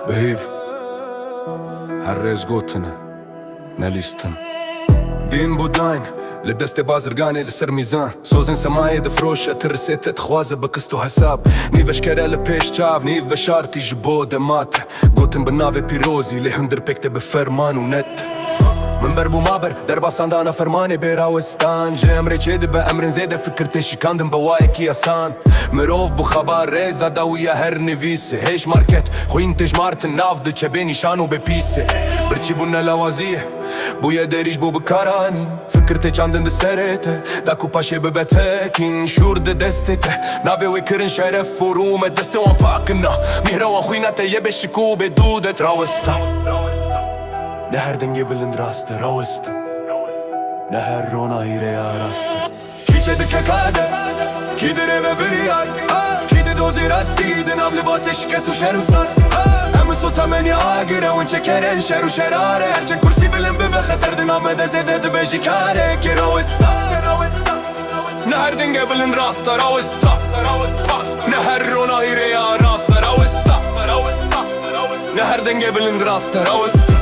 Behöv Herres gotene Nelisten دين بوداين لدست بازرگاني لسر ميزان سوزن سماي دفروش اترسيت تخوازه بكستو حساب نيفش كرا لبيش تشاب نيف شارتي جبو دمات گوتن بناوي بيروزي لهندر بكتب بفرمان ونت من بربو مابر دربا ساندانا فرماني براوستان جمري چيد بأمرن زيده فكرتي شكاندن بوايكي اسان مروف بو خبار ريزا داوية هر نويسه هيش ماركت خوين تجمارتن ناف ده چبيني شانو ببيسه برچي بونا لوازيه بويا داريش بو بكاراني فكرتي چاندن ده سرته داكو پاشه ببتكين شور ده دستته ناوي ويكرن شرف فرومه دسته وان پاكنا مهروان خوينة تيبه شكو بدوده تراوستا نهر دنگه بلند راسته راوسته نهر رونا هیره یا راسته کی چه دکه کاده کی دره و بریار کی ده دوزی راستی ده ناو لباس شکست و شرم سر همه سوتا منی آگره ون چه کرن شر و شراره هرچن کرسی بلند به خطر ده نامه ده زده ده بجی کاره کی راوسته نهر دنگه بلند راسته راوسته نهر رونا هیره یا راسته راوسته نهر دنگه بلند راسته راوسته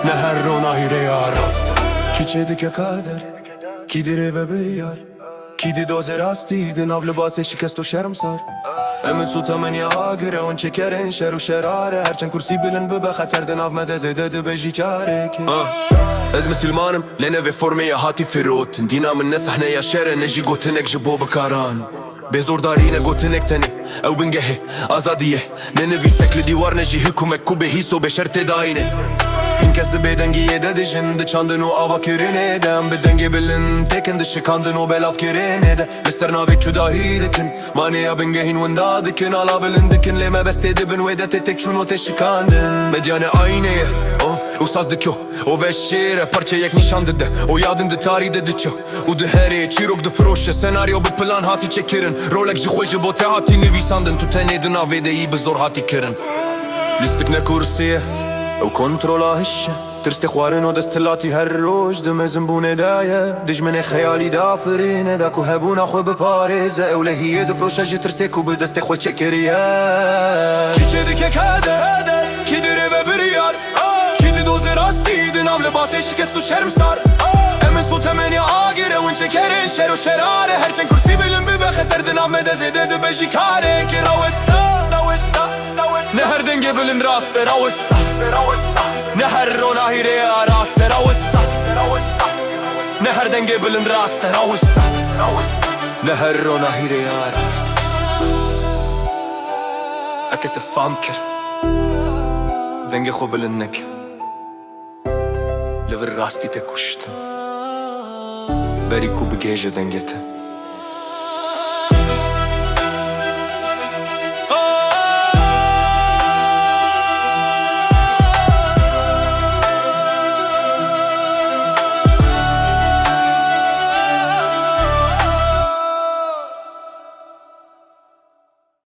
نهر رونا هیره یا راست کی چه دکه کادر کی دره و بیار کی دی دوز راستی دی ناو لباس شکست و شرم سار امن سوتا من یا آگره اون چه کرن شر و شراره هرچن کرسی بلن ببه خطر دی ناو مده زیده دی بجی چاره که از مسلمانم لنوی فرمه یا هاتی فروتن دینا من نسحنه یا شره نجی گوتنک جبو بکاران بزور دارینه گوتنک تنی او بنگهه آزادیه ننوی سکل دیوار نجی حکومک کو به هیسو به شرط داینه این کس ده بدنگیه ده دشن ده چاندن و آوا کرنه دم بدنگی بلن تکن ده شکاندن و بلاف کرنه ده بستر ناوی چوداهی دکن مانه یا بنگهین وندا دکن آلا بلن دکن لیمه بسته ده بن ویده تک چونو تشکاندن مدیان آینه او ساز دکیو او وشیره پرچه یک نشان ده او یادن ده تاری ده دچو او ده هره چیروک ده فروشه سناریو به پلان هاتی چکرن رولک جی خوش بوته هاتی نویساندن تو تنه ده ناوی ده ای بزور هاتی کرن لیستک نکورسیه او کنترولا هشه ترست خوارن و دستلاتی هر روش دمزن بونه دایه دجمن خیالی دافرینه داکو هبونا خو بپارزه اولهیه دفروشه جی ترسکو به دست خو چکریه کی چه دکه کاده کی دره و بریار کی دی دوز راستی دنام لباس شکست و شرم سار امن سوتا من یا آگره ون چه کرن شر و شراره هرچن کرسی بلن ببه خطر دنام مده زیده دو بجی کاره کی راوستا نهر دنگه بلند راسته راوستا نهر رونا هیره یا راسته راوستا نهر دنگه بلند راسته راوستا نهر رونا هیره یا راسته اکه تفهم کر دنگه خو بلند نکه لور راستی تکشتن بری کو بگیجه دنگه ته